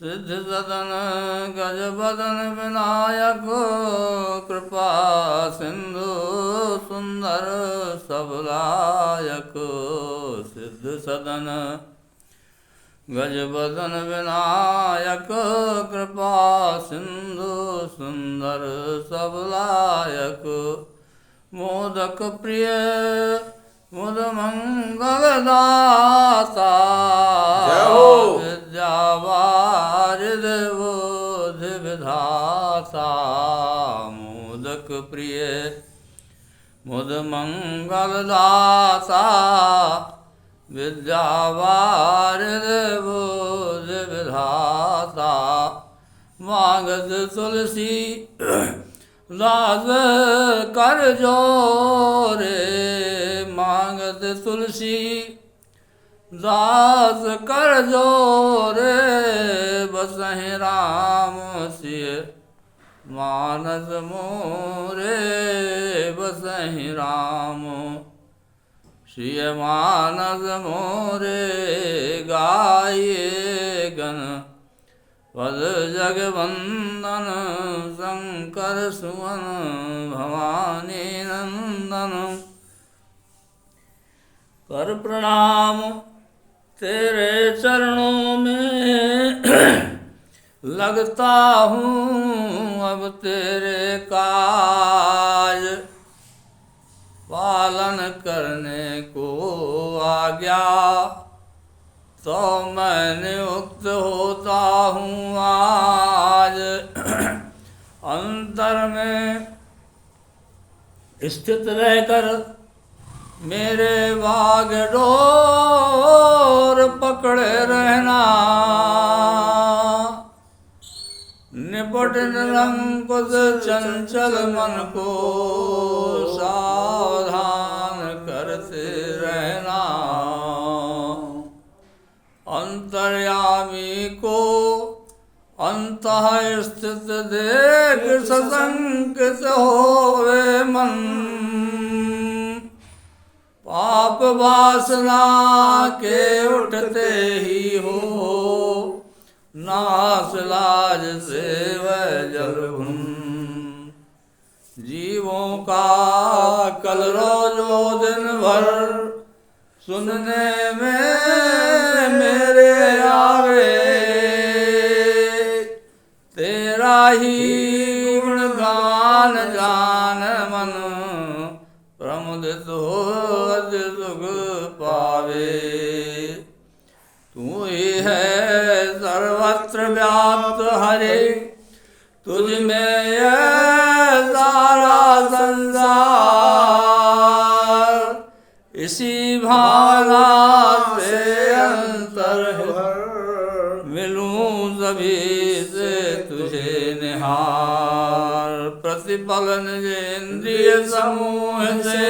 सिद्ध सदन गज बदन विनायक कृपा सिंधु सुंदर सबलायक। सिद्ध सदन गज बदन विनायक कृपा सिंधु सुंदर सबलायक। मोदक प्रिय मुद मंगल दाता विद्यावारिद बुद्धि विधाता। मोदक प्रिय मुद मंगल दाता विद्यावारिद बुद्धि विधाता। मांगत तुलसी दास कर जोरे मांगत तुलसी दास कर जोरे। बसहि राम सिय मानस मोरे बसहि राम सिय मानस मोरे। गाये गण पद जगवंदन शंकर सुवन भवानी नंदन। कर प्रणाम तेरे चरणों में लगता हूँ अब तेरे काज। पालन करने को आज्ञा तो मैं नियुक्त होता हूँ आज। अंतर में स्थित रहकर मेरे बाग डोर पकड़े रहना। निपट निरंकुश चंचल मन को सावधान करते रहना। अंतर्यामी को अंतः स्थित देख सशंकित होवे मन। पाप वासना के उठते ही हो नाश लाज से वह जलभुन। जीवों का कलरव जो दिन भर सुनने में मेरे आवे। तेरा ही गुणगान जान मन प्रमुदित हो अति सुख पावे। तू ही है सर्वत्र व्याप्त हरे तुझ में यह सारा संसार। इसी भावना से अंतर मिलूं सभी से तुझे निहार। प्रतिफलन इंद्रिय समूह से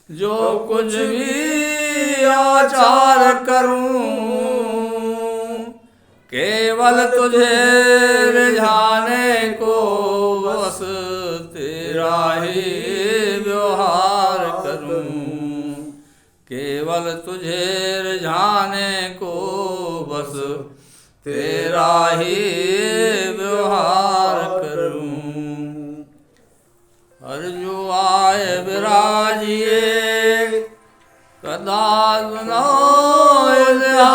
जो कुछ भी आचार करूं केवल तुझे रिझाने को बस तेरा ही व्यवहार करूं। केवल तुझे रिझाने को बस तेरा ही व्यवहार करूं। हर जो आए विराजिए कदा सुनो इतिहास।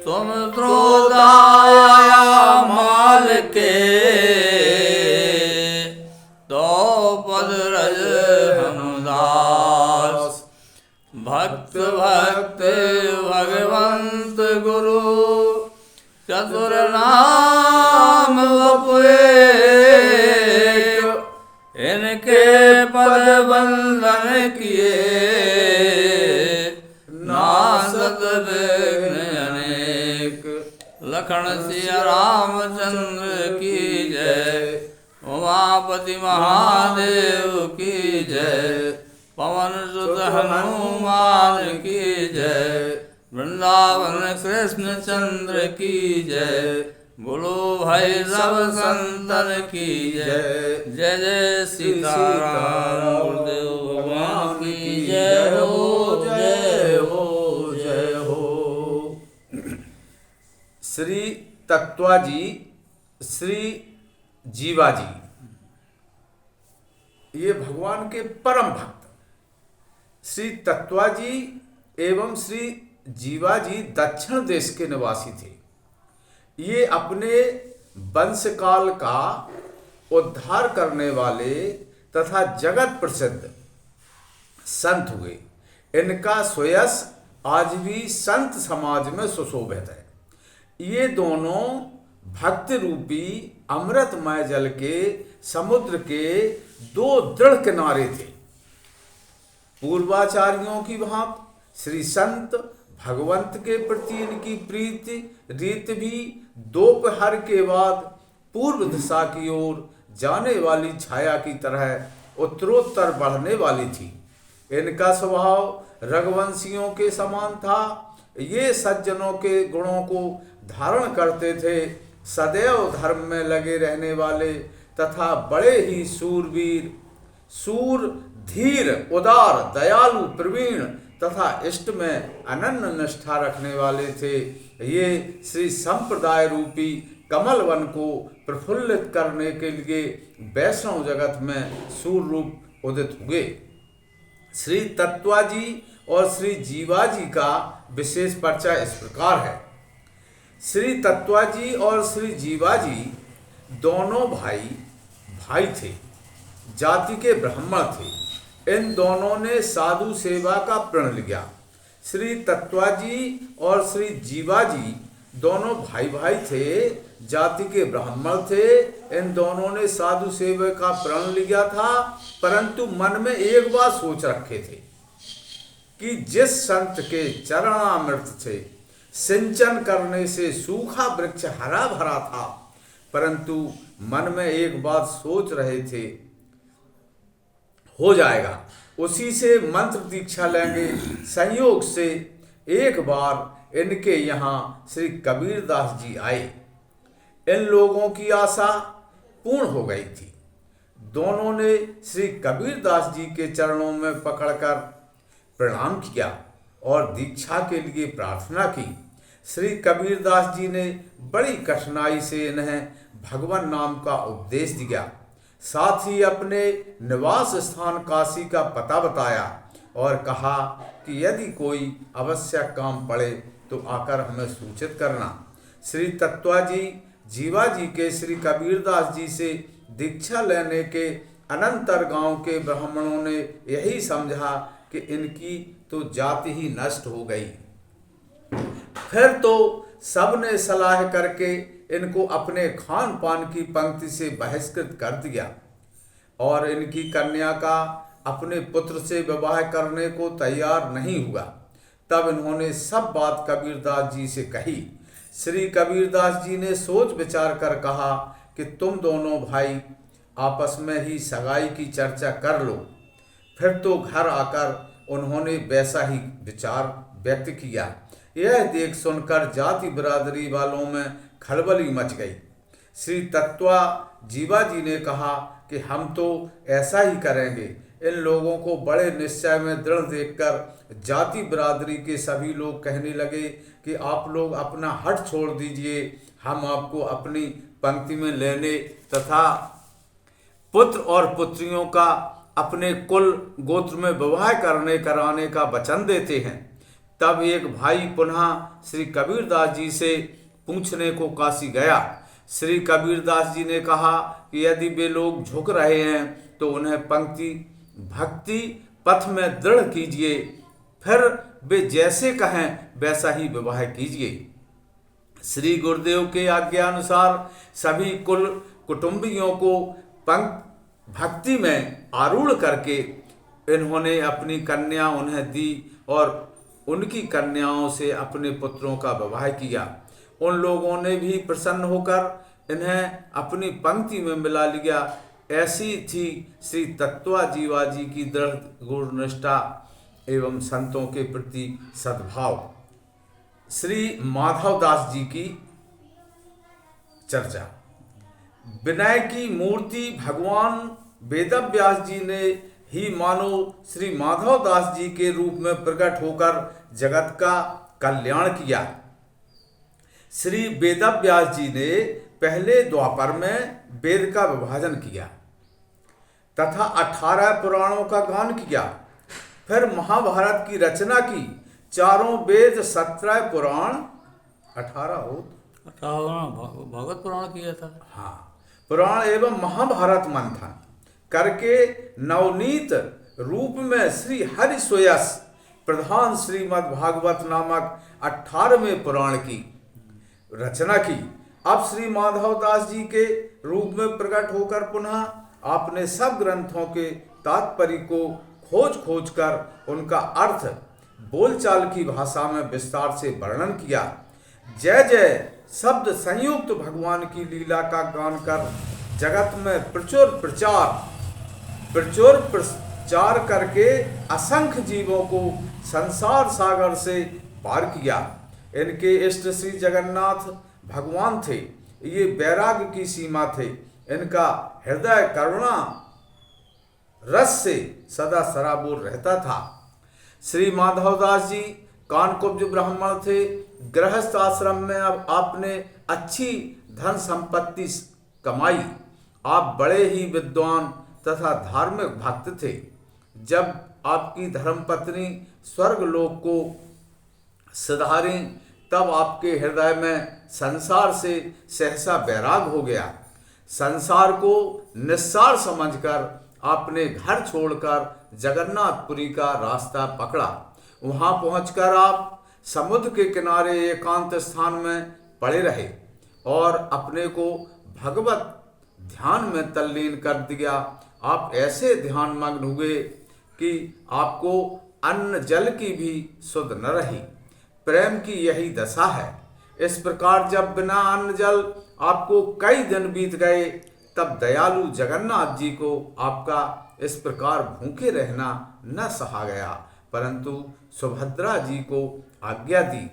तुम द्रोदाया माल के तो पद रज हनुदास। भक्त भक्त भगवंत गुरु चतुर नाम वपुए। इनके पद बंधन किए नासत विघ्न अनेक। लखन सिया रामचंद्र की जय उमापति महादेव की जय। पवन सुत हनुमान की जय। वृंदावन कृष्ण चंद्र की जय। बोलो भाई सब संतन की जय। जय जय सीताराम गुरुदेव भगवान की जय हो जय हो जय हो। श्री तत्वाजी, श्री जीवाजी, ये भगवान के परम भक्त। श्री तत्वाजी एवं श्री जीवाजी दक्षिण देश के निवासी थे। ये अपने वंशकाल का उद्धार करने वाले तथा जगत प्रसिद्ध संत हुए। इनका सुयश आज भी संत समाज में सुशोभित है। ये दोनों भक्ति रूपी अमृतमय जल के समुद्र के दो दृढ़ किनारे थे। पूर्वाचार्यों की भांति श्री संत भगवंत के प्रति इनकी प्रीति रीत भी दोपहर के बाद पूर्व दिशा की ओर जाने वाली छाया की तरह उत्तरोत्तर बढ़ने वाली थी। इनका स्वभाव रघुवंशियों के समान था। ये सज्जनों के गुणों को धारण करते थे, सदैव धर्म में लगे रहने वाले तथा बड़े ही सूरवीर, सूर, धीर, उदार, दयालु, प्रवीण तथा इष्ट में अनन्य निष्ठा रखने वाले थे। ये श्री संप्रदाय रूपी कमल वन को प्रफुल्लित करने के लिए वैष्णव जगत में सूर रूप उदित हुए। श्री तत्वाजी और श्री जीवाजी का विशेष परिचय इस प्रकार है। श्री तत्वाजी और श्री जीवाजी दोनों भाई थे, जाति के ब्राह्मण थे। इन दोनों ने साधु सेवा का प्रण लिया। श्री तत्वाजी और श्री जीवाजी दोनों भाई थे, जाति के ब्राह्मण थे। इन दोनों ने साधु सेवा का प्रण लिया था, परंतु मन में एक बात सोच रखे थे कि जिस संत के चरणामृत से सिंचन करने से सूखा वृक्ष हरा भरा था, परंतु मन में एक बात सोच रहे थे, हो जाएगा, उसी से मंत्र दीक्षा लेंगे। संयोग से एक बार इनके यहाँ श्री कबीरदास जी आए। इन लोगों की आशा पूर्ण हो गई थी। दोनों ने श्री कबीरदास जी के चरणों में पकड़कर प्रणाम किया और दीक्षा के लिए प्रार्थना की। श्री कबीरदास जी ने बड़ी कठिनाई से इन्हें भगवान नाम का उपदेश दिया, साथ ही अपने निवास स्थान काशी का पता बताया और कहा कि यदि कोई आवश्यक काम पड़े तो आकर हमें सूचित करना। श्री तत्वाजी जीवाजी के श्री कबीरदास जी से दीक्षा लेने के अनंतर गांव के ब्राह्मणों ने यही समझा कि इनकी तो जाति ही नष्ट हो गई। फिर तो सबने सलाह करके इनको अपने खान पान की पंक्ति से बहिष्कृत कर दिया और इनकी कन्या का अपने पुत्र से विवाह करने को तैयार नहीं हुआ। तब इन्होंने सब बात कबीरदास जी से कही। श्री कबीरदास जी ने सोच विचार कर कहा कि तुम दोनों भाई आपस में ही सगाई की चर्चा कर लो। फिर तो घर आकर उन्होंने वैसा ही विचार व्यक्त किया। यह देख सुनकर जाति बिरादरी वालों में खलबली मच गई। श्री तत्वा जीवाजी ने कहा कि हम तो ऐसा ही करेंगे। इन लोगों को बड़े निश्चय में दृढ़ देखकर जाति बिरादरी के सभी लोग कहने लगे कि आप लोग अपना हट छोड़ दीजिए, हम आपको अपनी पंक्ति में लेने तथा पुत्र और पुत्रियों का अपने कुल गोत्र में विवाह कराने का वचन देते हैं। तब एक भाई पुनः श्री कबीरदास जी से पूछने को काशी गया। श्री कबीरदास जी ने कहा कि यदि वे लोग झुक रहे हैं तो उन्हें पंक्ति भक्ति पथ में दृढ़ कीजिए, फिर वे जैसे कहें वैसा ही विवाह कीजिए। श्री गुरुदेव के आज्ञानुसार सभी कुल कुटुंबियों को भक्ति में आरूढ़ करके इन्होंने अपनी कन्या उन्हें दी और उनकी कन्याओं से अपने पुत्रों का विवाह किया। उन लोगों ने भी प्रसन्न होकर इन्हें अपनी पंक्ति में मिला लिया। ऐसी थी श्री तत्वा जीवाजी की दृढ़ गुरुनिष्ठा एवं संतों के प्रति सद्भाव। श्री माधवदास जी की चर्चा। विनय की मूर्ति भगवान वेदव्यास जी ने ही मानो श्री माधवदास जी के रूप में प्रकट होकर जगत का कल्याण किया। श्री वेदव्यास जी ने पहले द्वापर में वेद का विभाजन किया तथा 18 पुराणों का गान किया। फिर महाभारत की रचना की। चारों वेद, 17 पुराण, 18 हो, भगवत पुराण किया था। हाँ, पुराण एवं महाभारत मंथन करके नवनीत रूप में श्री हरि सुयस प्रधान श्रीमद् भागवत नामक 18वें पुराण की रचना की। अब श्री माधव दास जी के रूप में प्रकट होकर पुनः आपने सब ग्रंथों के तात्पर्य को खोज कर उनका अर्थ बोलचाल की भाषा में विस्तार से वर्णन किया। जय जय शब्द संयुक्त भगवान की लीला का गान कर जगत में प्रचुर प्रचार करके असंख्य जीवों को संसार सागर से पार किया। इनके इष्ट श्री जगन्नाथ भगवान थे। ये वैराग्य की सीमा थे। इनका हृदय करुणा रस से सदा सराबोर रहता था। श्री माधवदास जी कानकुब्ज ब्राह्मण थे। गृहस्थ आश्रम में अब आपने अच्छी धन संपत्ति कमाई। आप बड़े ही विद्वान तथा धार्मिक भक्त थे। जब आपकी धर्मपत्नी स्वर्गलोक को सिधारी तब आपके हृदय में संसार से सहसा वैराग हो गया। संसार को निस्सार समझकर आपने घर छोड़कर जगन्नाथपुरी का रास्ता पकड़ा। वहां पहुंचकर आप समुद्र के किनारे एकांत स्थान में पड़े रहे और अपने को भगवत ध्यान में तल्लीन कर दिया। आप ऐसे ध्यान मग्न हुए कि आपको अन्न जल की भी सुध न रही। प्रेम की यही दशा है। इस प्रकार जब बिना अन्न जल आपको कई दिन बीत गए तब दयालु जगन्नाथ जी को आपका इस प्रकार भूखे रहना न सहा गया, परंतु सुभद्रा जी को आज्ञा दी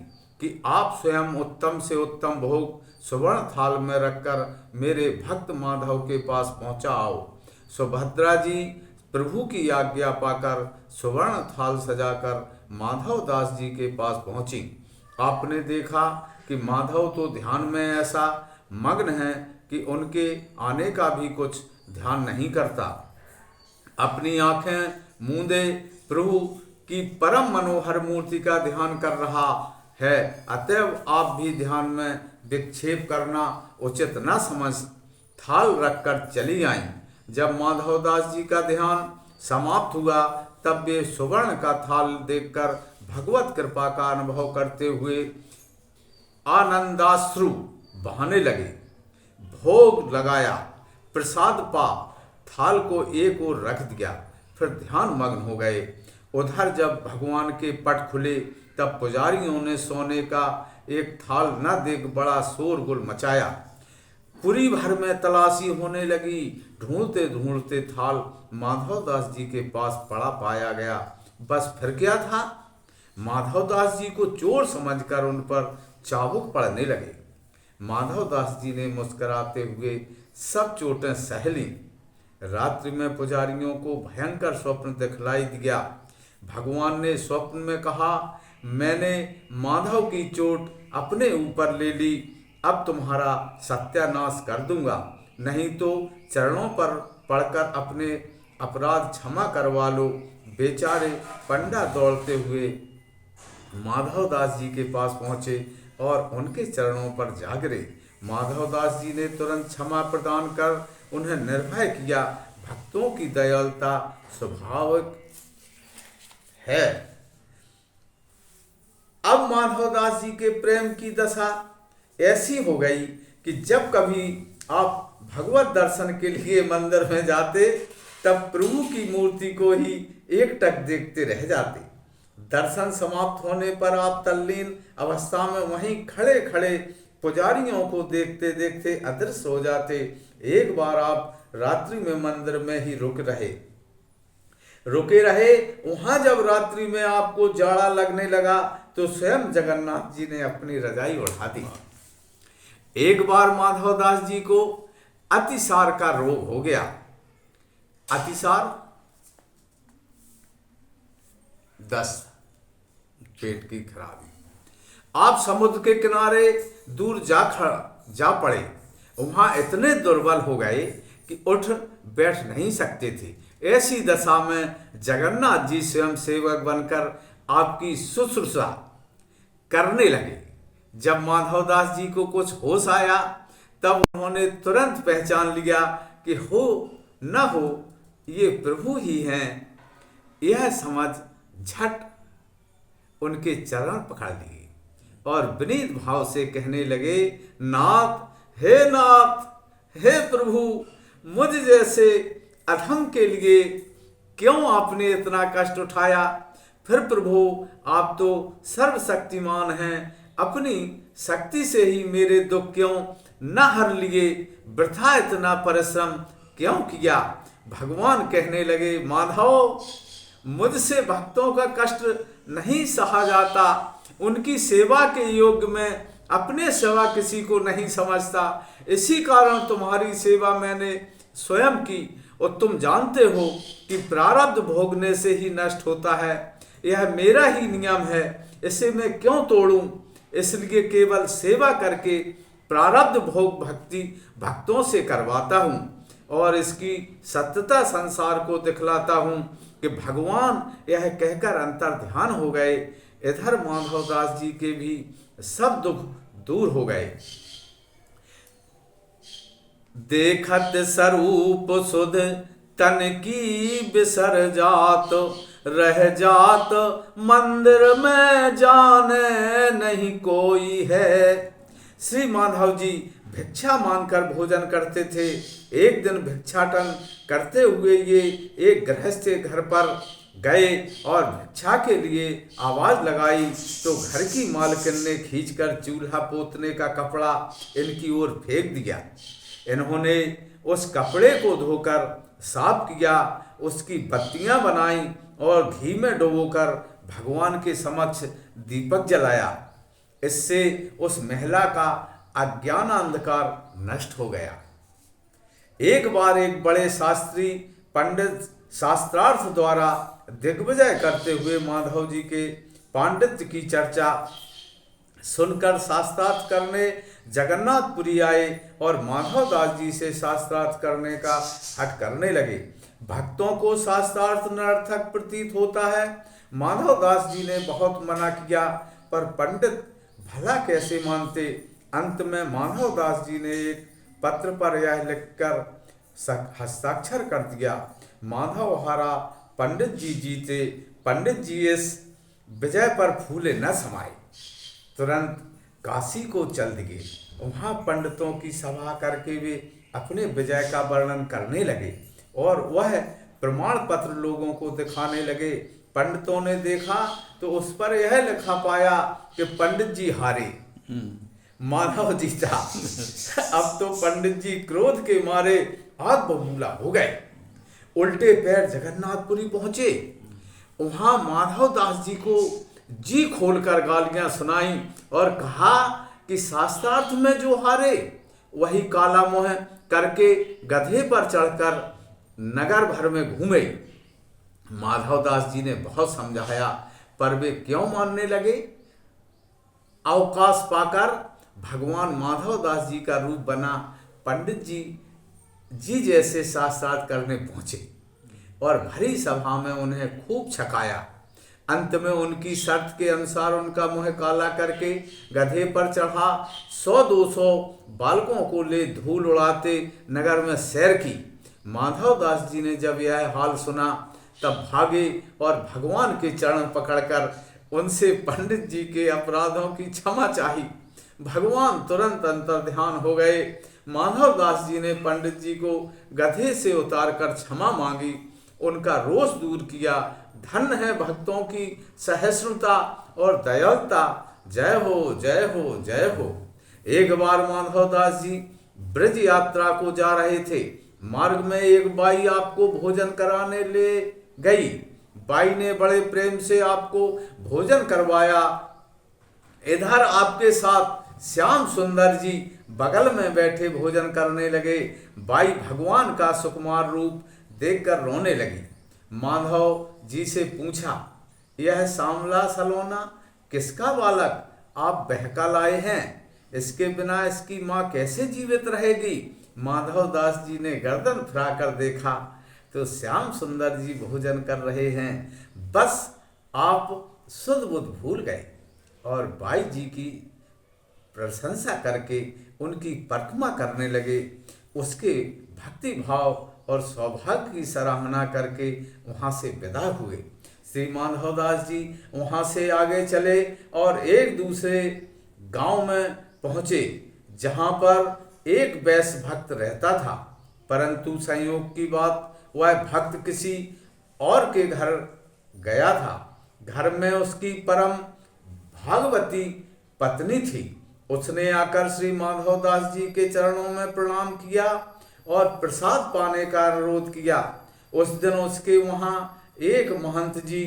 कि आप स्वयं उत्तम से उत्तम भोग सुवर्ण थाल में रखकर मेरे भक्त माधव के पास पहुंचाओ। सुभद्रा जी प्रभु की आज्ञा पाकर सुवर्ण थाल सजाकर माधव दास जी के पास पहुंची। आपने देखा कि माधव तो ध्यान में ऐसा मग्न है कि उनके आने का भी कुछ ध्यान नहीं करता। अपनी आंखें मूंदे प्रभु की परम मनोहर मूर्ति का ध्यान कर रहा है। अतएव आप भी ध्यान में विक्षेप करना उचित न समझ थाल रखकर चली आईं। जब माधवदास जी का ध्यान समाप्त हुआ तब वे सुवर्ण का थाल देखकर भगवत कृपा का अनुभव करते हुए आनंदाश्रु बहाने लगे। भोग लगाया, प्रसाद पा, थाल को एक ओर रख दिया, फिर ध्यान मग्न हो गए। उधर जब भगवान के पट खुले तब पुजारियों ने सोने का एक थाल न देख बड़ा शोरगुल मचाया। पुरी भर में तलाशी होने लगी। ढूंढते ढूंढते थाल माधवदास जी के पास पड़ा पाया गया। बस फिर क्या था, माधवदास जी को चोर समझकर उन पर चाबुक पड़ने लगे। माधवदास जी ने मुस्कुराते हुए सब चोटें सह लीं। रात्रि में पुजारियों को भयंकर स्वप्न दिखलाई दिया। भगवान ने स्वप्न में कहा, मैंने माधव की चोट अपने ऊपर ले ली, अब तुम्हारा सत्यानाश कर दूंगा, नहीं तो चरणों पर पड़कर अपने अपराध क्षमा करवा लो। बेचारे पंडा दौड़ते हुए माधवदास जी के पास पहुँचे और उनके चरणों पर जा गिरे। माधवदास जी ने तुरंत क्षमा प्रदान कर उन्हें निर्भय किया। भक्तों की दयालुता स्वाभाविक है। अब माधवदास जी के प्रेम की दशा ऐसी हो गई कि जब कभी आप भगवत दर्शन के लिए मंदिर में जाते तब प्रभु की मूर्ति को ही एकटक देखते रह जाते। दर्शन समाप्त होने पर आप तल्लीन अवस्था में वहीं खड़े खड़े पुजारियों को देखते देखते अदृश्य हो जाते। एक बार आप रात्रि में मंदिर में ही रुके रहे। वहां जब रात्रि में आपको जाड़ा लगने लगा तो स्वयं जगन्नाथ जी ने अपनी रजाई उठा दी। एक बार माधवदास जी को अतिसार का रोग हो गया। अतिसार, दस्त, पेट की खराबी। आप समुद्र के किनारे दूर जा पड़े। वहां इतने दुर्बल हो गए कि उठ बैठ नहीं सकते थे। ऐसी दशा में जगन्नाथ जी स्वयं सेवक बनकर आपकी शुश्रूषा करने लगे। जब माधवदास जी को कुछ होश आया तब उन्होंने तुरंत पहचान लिया कि हो न हो ये प्रभु ही हैं। यह समझ झट उनके चरण पकड़ लिए और विनीत भाव से कहने लगे, नाथ हे प्रभु, मुझ जैसे अधम के लिए क्यों आपने इतना कष्ट उठाया। फिर प्रभु आप तो सर्वशक्तिमान हैं, अपनी शक्ति से ही मेरे दुख क्यों न हर लिए, वृथा इतना परिश्रम क्यों किया। भगवान कहने लगे, माधव मुझसे भक्तों का कष्ट नहीं सहा जाता, उनकी सेवा के योग में अपने सेवा किसी को नहीं समझता, इसी कारण तुम्हारी सेवा मैंने स्वयं की। और तुम जानते हो कि प्रारब्ध भोगने से ही नष्ट होता है, यह मेरा ही नियम है, इसे मैं क्यों तोड़ूं। इसलिए केवल सेवा करके प्रारब्ध भोग भक्तों से करवाता हूँ और इसकी सत्यता संसार को दिखलाता हूँ कि भगवान यह कहकर अंतर ध्यान हो गए। इधर माधवदास जी के भी सब दुख दूर हो गए। देखत स्वरूप सुध तन की बिसर जात, रह जात मंदिर में जाने नहीं कोई है। श्री माधव जी भिक्षा मांगकर भोजन करते थे। एक दिन भिक्षाटन करते हुए ये एक गृहस्थ के घर पर गए और भिक्षा के लिए आवाज लगाई तो घर की मालकिन ने खींचकर चूल्हा पोतने का कपड़ा इनकी ओर फेंक दिया। इन्होंने उस कपड़े को धोकर साफ किया, उसकी बत्तियां बनाई और घी में डुबोकर भगवान के समक्ष दीपक जलाया। इससे उस महिला का अज्ञान अंधकार नष्ट हो गया। एक बार एक बड़े शास्त्री पंडित शास्त्रार्थ द्वारा दिग्विजय करते हुए माधव जी के पांडित्य की चर्चा सुनकर शास्त्रार्थ करने जगन्नाथपुरी आए और माधवदास जी से शास्त्रार्थ करने का हठ करने लगे। भक्तों को शास्त्रार्थ निरर्थक प्रतीत होता है। माधवदास जी ने बहुत मना किया पर पंडित भला कैसे मानते। अंत में माधवदास जी ने एक पत्र पर यह लिखकर हस्ताक्षर कर दिया, माधव हारा पंडित जी जीते, पंडित जी इस विजय पर फूले न समाये। तुरंत काशी को चल दिए। वहाँ पंडितों की सभा करके वे अपने विजय का वर्णन करने लगे और वह प्रमाण पत्र लोगों को दिखाने लगे। पंडितों ने देखा तो उस पर यह लिखा पाया कि पंडित जी हारे, माधव जीता। अब तो पंडित जी क्रोध के मारे आग बबूला हो गए। उल्टे पैर जगन्नाथपुरी पहुंचे। वहां माधवदास जी को जी खोलकर गालियां सुनाई और कहा कि शास्त्रार्थ में जो हारे वही काला मोह करके गधे पर चढ़कर नगर भर में घूमे। माधवदास जी ने बहुत समझाया पर वे क्यों मानने लगे। अवकाश पाकर भगवान माधवदास जी का रूप बना पंडित जी जैसे शास्त्रार्थ करने पहुंचे और भरी सभा में उन्हें खूब छकाया। अंत में उनकी शर्त के अनुसार उनका मुंह काला करके गधे पर चढ़ा 100-200 बालकों को ले धूल उड़ाते नगर में सैर की। माधवदास जी ने जब यह हाल सुना तब भागे और भगवान के चरण पकड़कर उनसे पंडित जी के अपराधों की क्षमा चाही। भगवान तुरंत अंतर्ध्यान हो गए। माधवदास जी ने पंडित जी को गधे से उतारकर क्षमा मांगी, उनका रोष दूर किया। धन्य है भक्तों की सहिष्णुता और दयालुता। जय हो जय हो जय हो। एक बार माधवदास जी ब्रज यात्रा को जा रहे थे। मार्ग में एक बाई आपको भोजन कराने ले गई। बाई ने बड़े प्रेम से आपको भोजन करवाया। इधर आपके साथ श्याम सुंदर जी बगल में बैठे भोजन करने लगे। बाई भगवान का सुकुमार रूप देखकर रोने लगी। माधव जी से पूछा, यह सांवला सलोना किसका बालक आप बहका लाए हैं, इसके बिना इसकी माँ कैसे जीवित रहेगी। माधव दास जी ने गर्दन फिरा कर देखा तो श्याम सुंदर जी भोजन कर रहे हैं। बस आप सुध बुध भूल गए और बाई जी की प्रशंसा करके उनकी परिक्रमा करने लगे। उसके भक्ति भाव और सौभाग्य की सराहना करके वहाँ से विदा हुए। श्री माधवदास जी वहाँ से आगे चले और एक दूसरे गांव में पहुँचे जहाँ पर एक वैश्य भक्त रहता था, परंतु संयोग की बात वह भक्त किसी और के घर गया था। घर में उसकी परम भागवती पत्नी थी। उसने आकर श्री माधवदास जी के चरणों में प्रणाम किया और प्रसाद पाने का अनुरोध किया। उस दिन उसके वहाँ एक महंत जी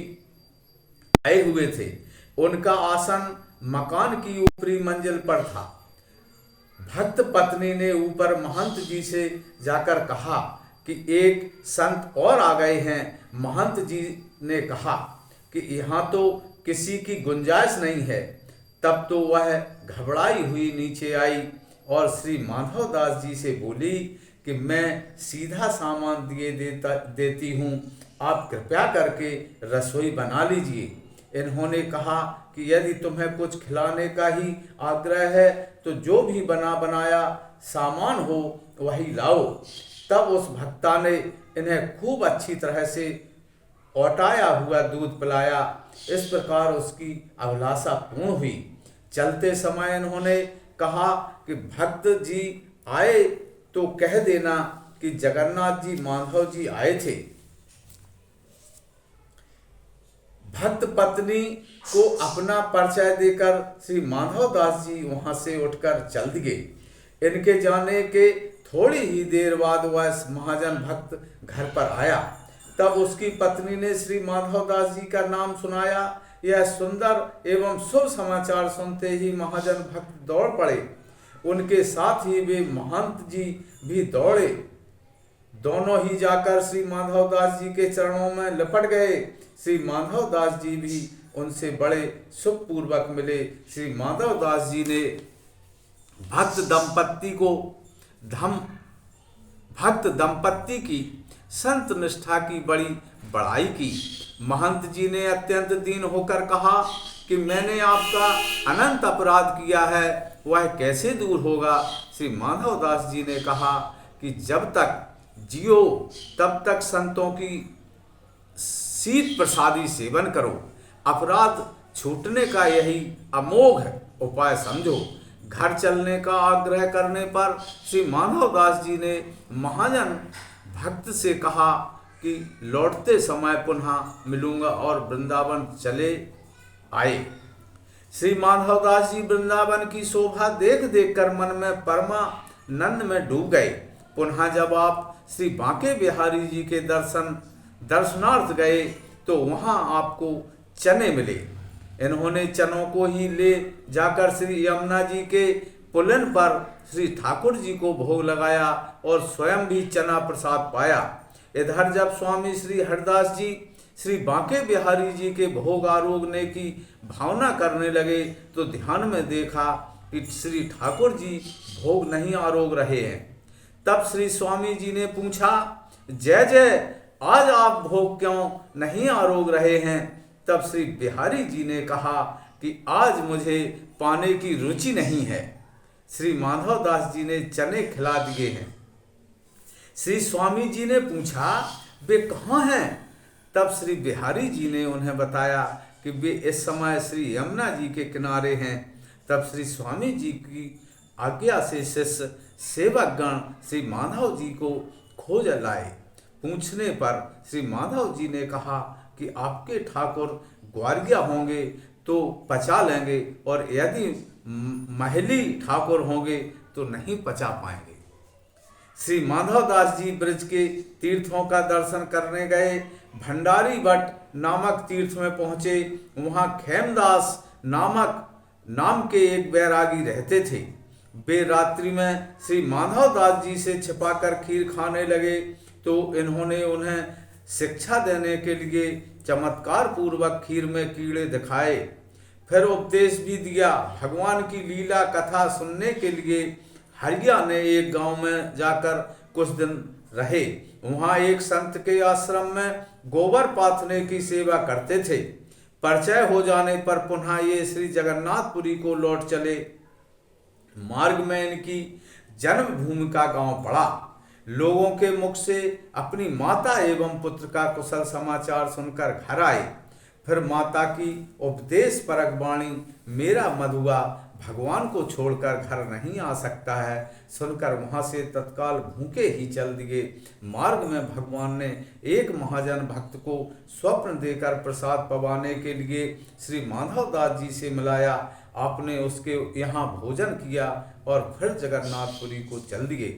आए हुए थे। उनका आसन मकान की ऊपरी मंजिल पर था। भक्त पत्नी ने ऊपर महंत जी से जाकर कहा कि एक संत और आ गए हैं। महंत जी ने कहा कि यहाँ तो किसी की गुंजाइश नहीं है। तब तो वह घबराई हुई नीचे आई और श्री माधवदास जी से बोली कि मैं सीधा सामान देती हूँ, आप कृपया करके रसोई बना लीजिए। इन्होंने कहा कि यदि तुम्हें कुछ खिलाने का ही आग्रह है तो जो भी बना बनाया सामान हो वही लाओ। तब उस भक्ता ने इन्हें खूब अच्छी तरह से औटाया हुआ दूध पिलाया। इस प्रकार उसकी अभिलाषा पूर्ण हुई। चलते समय इन्होंने कहा कि भक्त जी आए तो कह देना कि जगन्नाथ जी माधव जी आए थे। भक्त पत्नी को अपना परिचय देकर श्री माधवदास जी वहां से उठकर चल दिए। इनके जाने के थोड़ी ही देर बाद वह महाजन भक्त घर पर आया। तब उसकी पत्नी ने श्री माधवदास जी का नाम सुनाया। यह सुंदर एवं शुभ समाचार सुनते ही महाजन भक्त दौड़ पड़े। उनके साथ ही वे महंत जी भी दौड़े। दोनों ही जाकर श्री माधवदास जी के चरणों में लिपट गए। श्री माधवदास जी भी उनसे बड़े सुखपूर्वक मिले। श्री माधवदास जी ने भक्त दंपत्ति की संत निष्ठा की बड़ी बड़ाई की। महंत जी ने अत्यंत दीन होकर कहा कि मैंने आपका अनंत अपराध किया है, वह कैसे दूर होगा। श्री माधवदास जी ने कहा कि जब तक जियो तब तक संतों की शीत प्रसादी सेवन करो। अपराध छूटने का यही अमोघ उपाय समझो। घर चलने का आग्रह करने पर श्री माधवदास जी ने महाजन भक्त से कहा कि लौटते समय पुनः मिलूंगा और वृंदावन चले आए। श्री माधवदास जी वृंदावन की शोभा देख देख कर मन में परमानंद में डूब गए। पुनः जब आप श्री बांके बिहारी जी के दर्शनार्थ गए तो वहाँ आपको चने मिले। इन्होंने चनों को ही ले जाकर श्री यमुना जी के पुलन पर श्री ठाकुर जी को भोग लगाया और स्वयं भी चना प्रसाद पाया। इधर जब स्वामी श्री हरदास जी श्री बांके बिहारी जी के भोग आरोगने की भावना करने लगे तो ध्यान में देखा कि श्री ठाकुर जी भोग नहीं आरोग रहे हैं। तब श्री स्वामी जी ने पूछा, जय जय, आज आप भोग क्यों नहीं आरोग रहे हैं। तब श्री बिहारी जी ने कहा कि आज मुझे पाने की रुचि नहीं है। श्री माधवदास जी ने चने खिला दिए हैं। श्री स्वामी जी ने पूछा, वे कहाँ हैं। तब श्री बिहारी जी ने उन्हें बताया कि वे इस समय श्री यमुना जी के किनारे हैं। तब श्री स्वामी जी की आज्ञा से शिष्य सेवकगण श्री माधव जी को खोज लाए। पूछने पर श्री माधव जी ने कहा कि आपके ठाकुर ग्वारिया होंगे तो पचा लेंगे और यदि महली ठाकुर होंगे तो नहीं पचा पाएंगे। श्री माधवदास जी ब्रज के तीर्थों का दर्शन करने गए। भंडारी भट्ट नामक तीर्थ में पहुँचे। वहाँ खेमदास नाम के एक बैरागी रहते थे। वे रात्रि में श्री माधवदास जी से छिपाकर खीर खाने लगे तो इन्होंने उन्हें शिक्षा देने के लिए चमत्कार पूर्वक खीर में कीड़े दिखाए। फिर उपदेश भी दिया। भगवान की लीला कथा सुनने के लिए हरिया ने एक गांव में जाकर कुछ दिन रहे। वहां एक संत के आश्रम में गोबर पाथने की सेवा करते थे। परिचय हो जाने पर पुनः ये श्री जगन्नाथपुरी को लौट चले। मार्ग में इनकी जन्मभूमि का गांव पड़ा। लोगों के मुख से अपनी माता एवं पुत्र का कुशल समाचार सुनकर घर आए। फिर माता की उपदेश परक वाणी, मेरा मधुआ भगवान को छोड़कर घर नहीं आ सकता है, सुनकर वहां से तत्काल भूखे ही चल दिए। मार्ग में भगवान ने एक महाजन भक्त को स्वप्न देकर प्रसाद पवाने के लिए श्री माधवदास जी से मिलाया। आपने उसके यहाँ भोजन किया और फिर जगन्नाथपुरी को चल दिए।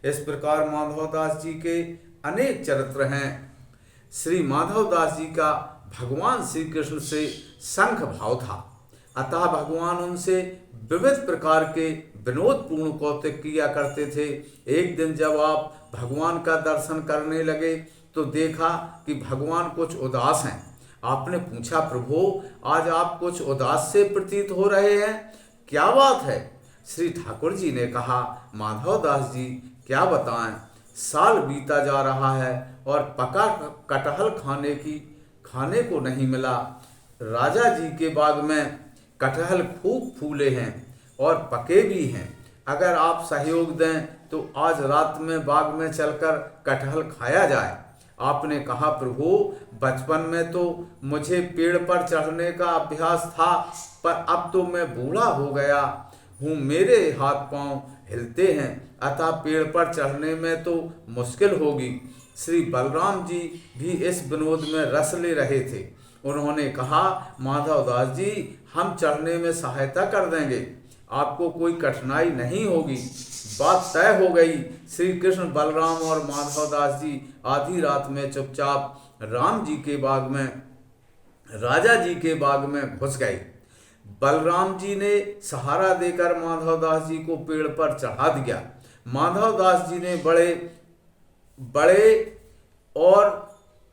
इस प्रकार माधवदास जी के अनेक चरित्र हैं। श्री माधवदास जी का भगवान श्री कृष्ण से संख भाव था, अतः भगवान उनसे विविध प्रकार के विनोदपूर्ण कौतुक किया करते थे। एक दिन जब आप भगवान का दर्शन करने लगे तो देखा कि भगवान कुछ उदास हैं। आपने पूछा, प्रभु आज आप कुछ उदास से प्रतीत हो रहे हैं, क्या बात है? श्री ठाकुर जी ने कहा, माधवदास जी क्या बताएं, साल बीता जा रहा है और पका कटहल खाने को नहीं मिला। राजा जी के बाग में कटहल खूब फूले हैं और पके भी हैं। अगर आप सहयोग दें तो आज रात में बाग में चलकर कटहल खाया जाए। आपने कहा, प्रभु बचपन में तो मुझे पेड़ पर चढ़ने का अभ्यास था, पर अब तो मैं बूढ़ा हो गया हूँ, मेरे हाथ पांव हिलते हैं, अतः पेड़ पर चढ़ने में तो मुश्किल होगी। श्री बलराम जी भी इस विनोद में रस ले रहे थे। उन्होंने कहा, माधवदास जी हम चढ़ने में सहायता कर देंगे, आपको कोई कठिनाई नहीं होगी। बात तय हो गई। श्री कृष्ण, बलराम और माधवदास जी आधी रात में चुपचाप राम जी के बाग में राजा जी के बाग में घुस गए। बलराम जी ने सहारा देकर माधवदास जी को पेड़ पर चढ़ा दिया। माधवदास जी ने बड़े और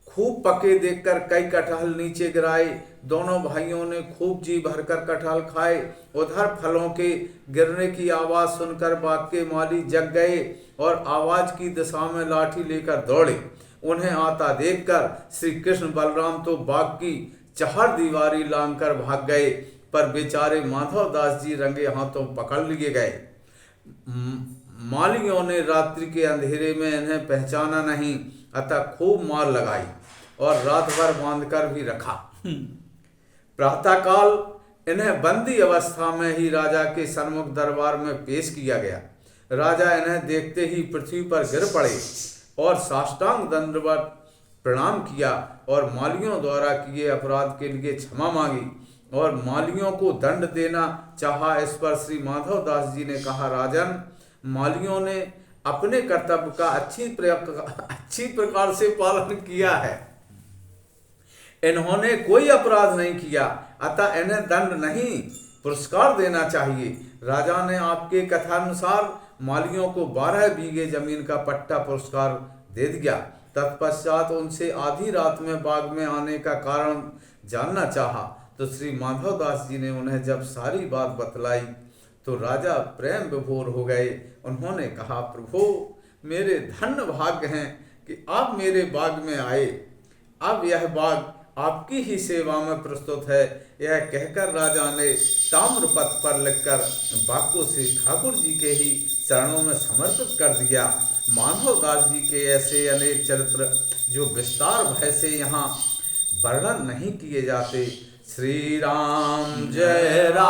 खूब पके देखकर कई कटहल नीचे गिराए। दोनों भाइयों ने खूब जी भरकर कटहल खाए। उधर फलों के गिरने की आवाज़ सुनकर बाग के माली जग गए और आवाज़ की दिशा में लाठी लेकर दौड़े। उन्हें आता देखकर श्री कृष्ण बलराम तो बाग की चहर दीवारी लांघकर भाग गए, पर बेचारे माधवदास जी रंगे हाथों पकड़ लिए गए। मालियों ने रात्रि के अंधेरे में इन्हें पहचाना नहीं, अतः खूब मार लगाई और रात भर बांधकर भी रखा। प्रातःकाल इन्हें बंदी अवस्था में ही राजा के सन्मुख दरबार में पेश किया गया। राजा इन्हें देखते ही पृथ्वी पर गिर पड़े और साष्टांग दंडवत प्रणाम किया और मालियों द्वारा किए अपराध के लिए क्षमा मांगी और मालियों को दंड देना चाहा। इस पर श्री माधवदास जी ने कहा, राजन, मालियों ने अपने कर्तव्य का अच्छी प्रकार से पालन किया है, इन्होंने कोई अपराध नहीं किया, अतः इन्हें दंड नहीं पुरस्कार देना चाहिए। राजा ने आपके कथानुसार मालियों को 12 बीघे जमीन का पट्टा पुरस्कार दे दिया। तत्पश्चात उनसे आधी रात में बाग में आने का कारण जानना चाहा, तो श्री माधवदास जी ने उन्हें जब सारी बात बतलाई तो राजा प्रेम विभोर हो गए। उन्होंने कहा, प्रभु मेरे धन्य भाग्य हैं कि आप मेरे बाग में आए। अब यह बाग आपकी ही सेवा में प्रस्तुत है। यह कहकर राजा ने ताम्रपत्र पर लिखकर बाग को श्री ठाकुर जी के ही चरणों में समर्पित कर दिया। माधवदास जी के ऐसे अनेक चरित्र जो विस्तार भय से यहाँ वर्णन नहीं किए जाते। श्री राम जय राम।